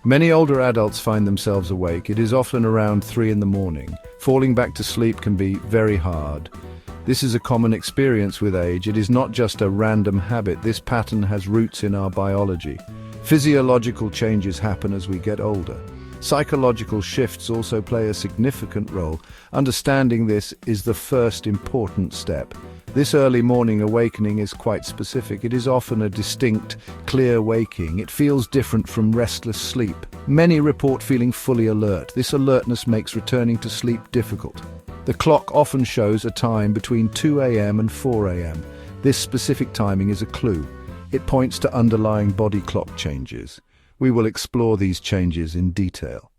Many older adults find themselves awake. It is often around 3 in the morning. Falling back to sleep can be very hard. This is a common experience with age. It is not just a random habit. This pattern has roots in our biology. Physiological changes happen as we get older. Psychological shifts also play a significant role. Understanding this is the first important step. This early morning awakening is quite specific. It is often a distinct, clear waking. It feels different from restless sleep. Many report feeling fully alert. This alertness makes returning to sleep difficult. The clock often shows a time between 2 a.m. and 4 a.m. This specific timing is a clue. It points to underlying body clock changes. We will explore these changes in detail.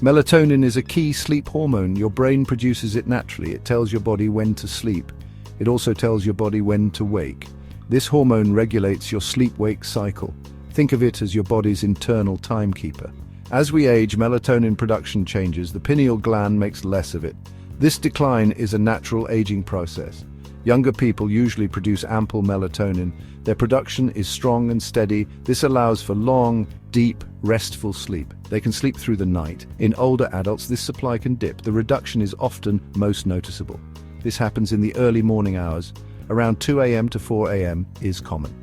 Melatonin is a key sleep hormone. Your brain produces it naturally. It tells your body when to sleep. It also tells your body when to wake. This hormone regulates your sleep-wake cycle. Think of it as your body's internal timekeeper. As we age, melatonin production changes. The pineal gland makes less of it. This decline is a natural aging process. Younger people usually produce ample melatonin. Their production is strong and steady. This allows for long, deep, restful sleep. They can sleep through the night. In older adults, this supply can dip. The reduction is often most noticeable. This happens in the early morning hours. Around 2 a.m. to 4 a.m. is common.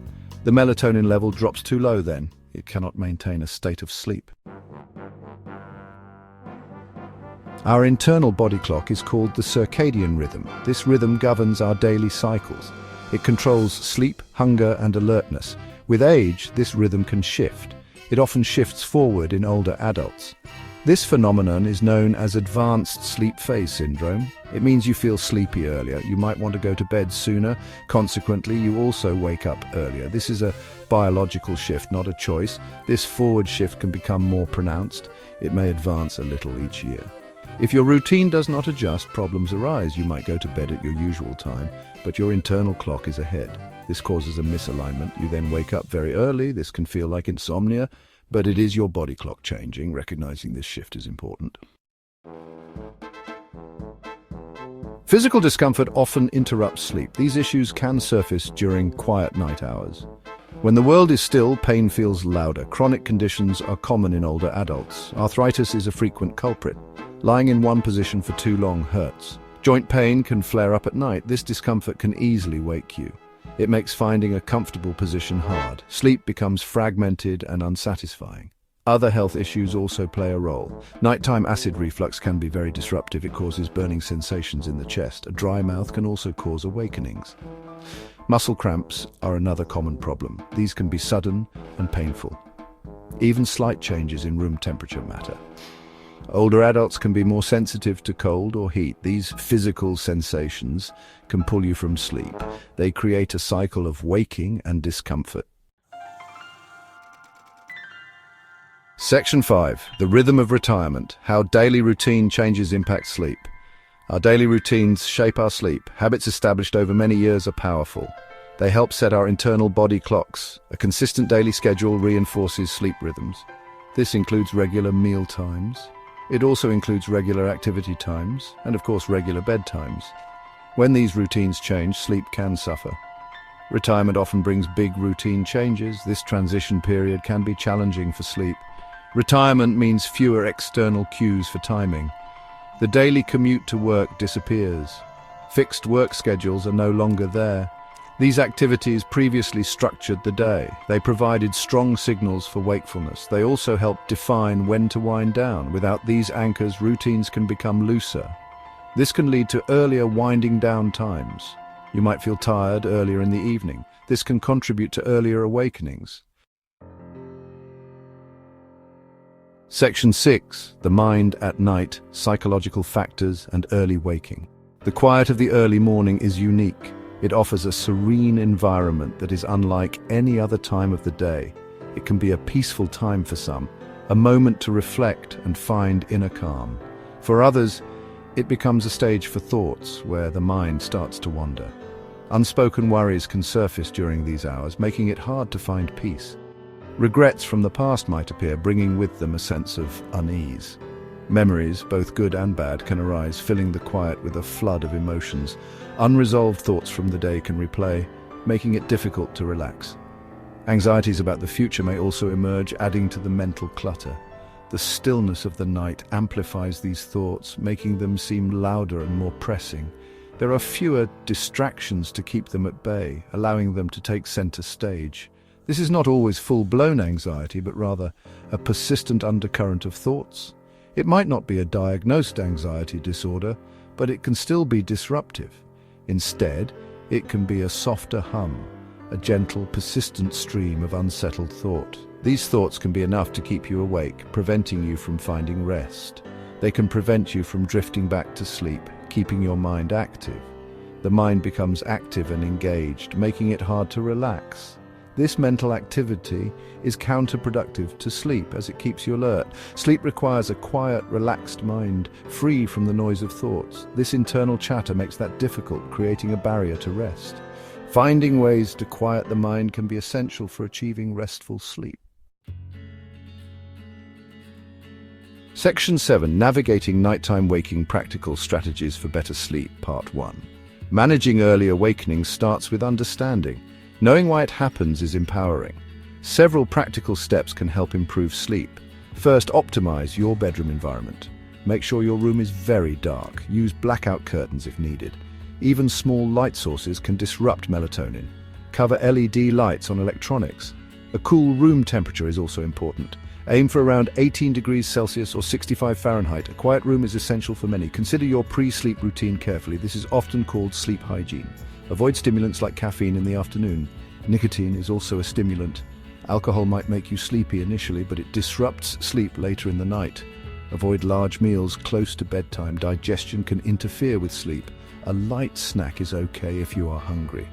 The melatonin level drops too low then. It cannot maintain a state of sleep. Our internal body clock is called the circadian rhythm. This rhythm governs our daily cycles. It controls sleep, hunger, and alertness. With age, this rhythm can shift. It often shifts forward in older adults. This phenomenon is known as advanced sleep phase syndrome. It means you feel sleepy earlier. You might want to go to bed sooner. Consequently, you also wake up earlier. This is a biological shift, not a choice. This forward shift can become more pronounced. It may advance a little each year. If your routine does not adjust, problems arise. You might go to bed at your usual time, but your internal clock is ahead. This causes a misalignment. You then wake up very early. This can feel like insomnia, but it is your body clock changing. Recognizing this shift is important. Physical discomfort often interrupts sleep. These issues can surface during quiet night hours. When the world is still, pain feels louder. Chronic conditions are common in older adults. Arthritis is a frequent culprit. Lying in one position for too long hurts. Joint pain can flare up at night. This discomfort can easily wake you. It makes finding a comfortable position hard. Sleep becomes fragmented and unsatisfying. Other health issues also play a role. Nighttime acid reflux can be very disruptive. It causes burning sensations in the chest. A dry mouth can also cause awakenings. Muscle cramps are another common problem. These can be sudden and painful. Even slight changes in room temperature matter. Older adults can be more sensitive to cold or heat. These physical sensations can pull you from sleep. They create a cycle of waking and discomfort. Section 5. The rhythm of retirement. How daily routine changes impact sleep. Our daily routines shape our sleep. Habits established over many years are powerful. They help set our internal body clocks. A consistent daily schedule reinforces sleep rhythms. This includes regular meal times. It also includes regular activity times and, of course, regular bedtimes. When these routines change, sleep can suffer. Retirement often brings big routine changes. This transition period can be challenging for sleep. Retirement means fewer external cues for timing. The daily commute to work disappears. Fixed work schedules are no longer there. These activities previously structured the day. They provided strong signals for wakefulness. They also helped define when to wind down. Without these anchors, routines can become looser. This can lead to earlier winding down times. You might feel tired earlier in the evening. This can contribute to earlier awakenings. Section 6. The mind at night, psychological factors and early waking. The quiet of the early morning is unique. It offers a serene environment that is unlike any other time of the day. It can be a peaceful time for some, a moment to reflect and find inner calm. For others, it becomes a stage for thoughts where the mind starts to wander. Unspoken worries can surface during these hours, making it hard to find peace. Regrets from the past might appear, bringing with them a sense of unease. Memories, both good and bad, can arise, filling the quiet with a flood of emotions. Unresolved thoughts from the day can replay, making it difficult to relax. Anxieties about the future may also emerge, adding to the mental clutter. The stillness of the night amplifies these thoughts, making them seem louder and more pressing. There are fewer distractions to keep them at bay, allowing them to take center stage. This is not always full-blown anxiety, but rather a persistent undercurrent of thoughts. It might not be a diagnosed anxiety disorder, but it can still be disruptive. Instead, it can be a softer hum, a gentle, persistent stream of unsettled thought. These thoughts can be enough to keep you awake, preventing you from finding rest. They can prevent you from drifting back to sleep, keeping your mind active. The mind becomes active and engaged, making it hard to relax. This mental activity is counterproductive to sleep as it keeps you alert. Sleep requires a quiet, relaxed mind, free from the noise of thoughts. This internal chatter makes that difficult, creating a barrier to rest. Finding ways to quiet the mind can be essential for achieving restful sleep. Section 7. Navigating Nighttime Waking Practical Strategies for Better Sleep, Part 1. Managing early awakenings starts with understanding. Knowing why it happens is empowering. Several practical steps can help improve sleep. First, optimize your bedroom environment. Make sure your room is very dark. Use blackout curtains if needed. Even small light sources can disrupt melatonin. Cover LED lights on electronics. A cool room temperature is also important. Aim for around 18 degrees Celsius or 65 Fahrenheit. A quiet room is essential for many. Consider your pre-sleep routine carefully. This is often called sleep hygiene. Avoid stimulants like caffeine in the afternoon. Nicotine is also a stimulant. Alcohol might make you sleepy initially, but it disrupts sleep later in the night. Avoid large meals close to bedtime. Digestion can interfere with sleep. A light snack is okay if you are hungry.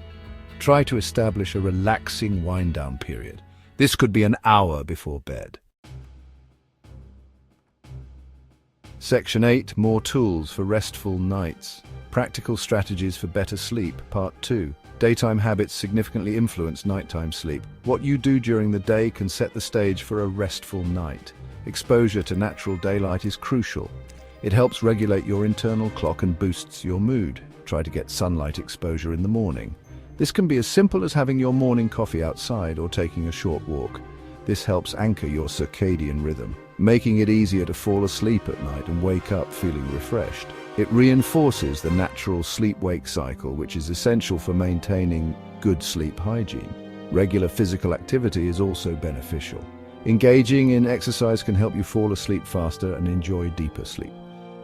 Try to establish a relaxing wind-down period. This could be an hour before bed. Section 8. More tools for restful nights. Practical strategies for better sleep, Part 2. Daytime habits significantly influence nighttime sleep. What you do during the day can set the stage for a restful night. Exposure to natural daylight is crucial. It helps regulate your internal clock and boosts your mood. Try to get sunlight exposure in the morning. This can be as simple as having your morning coffee outside or taking a short walk. This helps anchor your circadian rhythm, making it easier to fall asleep at night and wake up feeling refreshed. It reinforces the natural sleep-wake cycle, which is essential for maintaining good sleep hygiene. Regular physical activity is also beneficial. Engaging in exercise can help you fall asleep faster and enjoy deeper sleep.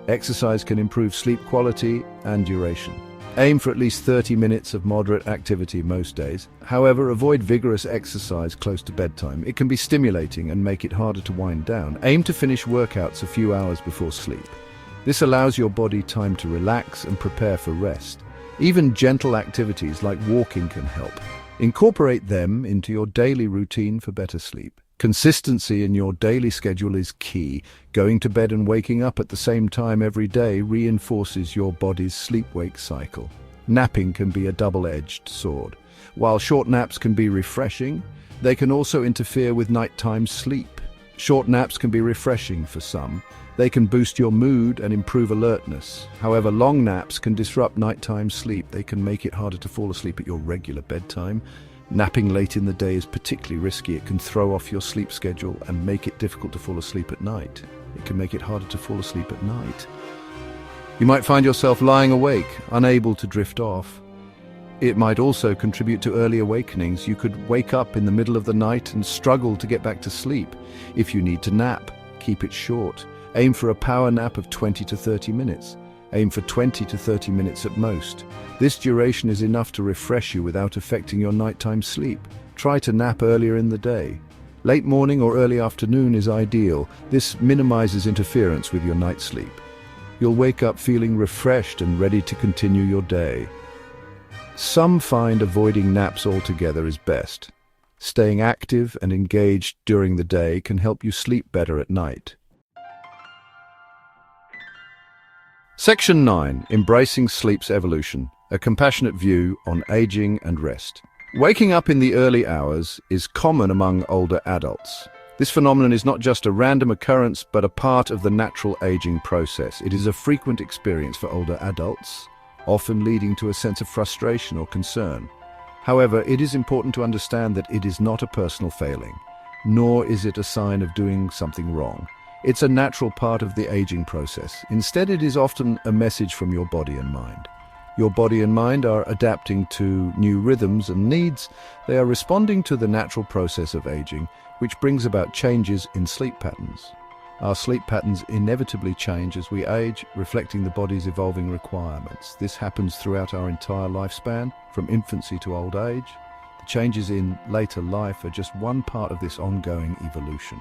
Exercise can improve sleep quality and duration. Aim for at least 30 minutes of moderate activity most days. However, avoid vigorous exercise close to bedtime. It can be stimulating and make it harder to wind down. Aim to finish workouts a few hours before sleep. This allows your body time to relax and prepare for rest. Even gentle activities like walking can help. Incorporate them into your daily routine for better sleep. Consistency in your daily schedule is key. Going to bed and waking up at the same time every day reinforces your body's sleep-wake cycle. Napping can be a double-edged sword. While short naps can be refreshing, they can also interfere with nighttime sleep. Short naps can be refreshing for some. They can boost your mood and improve alertness. However, long naps can disrupt nighttime sleep. They can make it harder to fall asleep at your regular bedtime. Napping late in the day is particularly risky. It can throw off your sleep schedule and make it difficult to fall asleep at night. It can make it harder to fall asleep at night. You might find yourself lying awake, unable to drift off. It might also contribute to early awakenings. You could wake up in the middle of the night and struggle to get back to sleep. If you need to nap, keep it short. Aim for a power nap of 20 to 30 minutes. Aim for 20 to 30 minutes at most. This duration is enough to refresh you without affecting your nighttime sleep. Try to nap earlier in the day. Late morning or early afternoon is ideal. This minimizes interference with your night's sleep. You'll wake up feeling refreshed and ready to continue your day. Some find avoiding naps altogether is best. Staying active and engaged during the day can help you sleep better at night. Section 9. Embracing Sleep's Evolution. A compassionate view on aging and rest. Waking up in the early hours is common among older adults. This phenomenon is not just a random occurrence, but a part of the natural aging process. It is a frequent experience for older adults, often leading to a sense of frustration or concern. However, it is important to understand that it is not a personal failing, nor is it a sign of doing something wrong. It's a natural part of the aging process. Instead, it is often a message from your body and mind. Your body and mind are adapting to new rhythms and needs. They are responding to the natural process of aging, which brings about changes in sleep patterns. Our sleep patterns inevitably change as we age, reflecting the body's evolving requirements. This happens throughout our entire lifespan, from infancy to old age. The changes in later life are just one part of this ongoing evolution.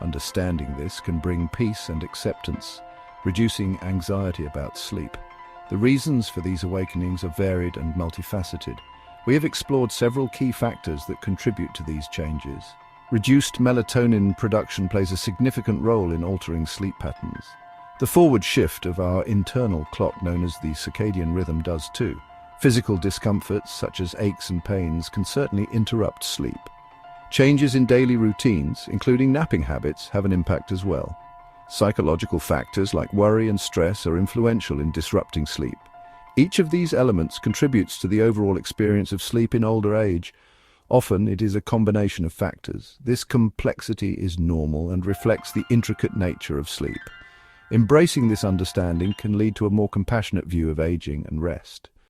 Understanding this can bring peace and acceptance, reducing anxiety about sleep. The reasons for these awakenings are varied and multifaceted. We have explored several key factors that contribute to these changes. Reduced melatonin production plays a significant role in altering sleep patterns. The forward shift of our internal clock, known as the circadian rhythm, does too. Physical discomforts, such as aches and pains, can certainly interrupt sleep. Changes in daily routines, including napping habits, have an impact as well. Psychological factors like worry and stress are influential in disrupting sleep. Each of these elements contributes to the overall experience of sleep in older age. Often it is a combination of factors. This complexity is normal and reflects the intricate nature of sleep. Embracing this understanding can lead to a more compassionate view of aging and rest.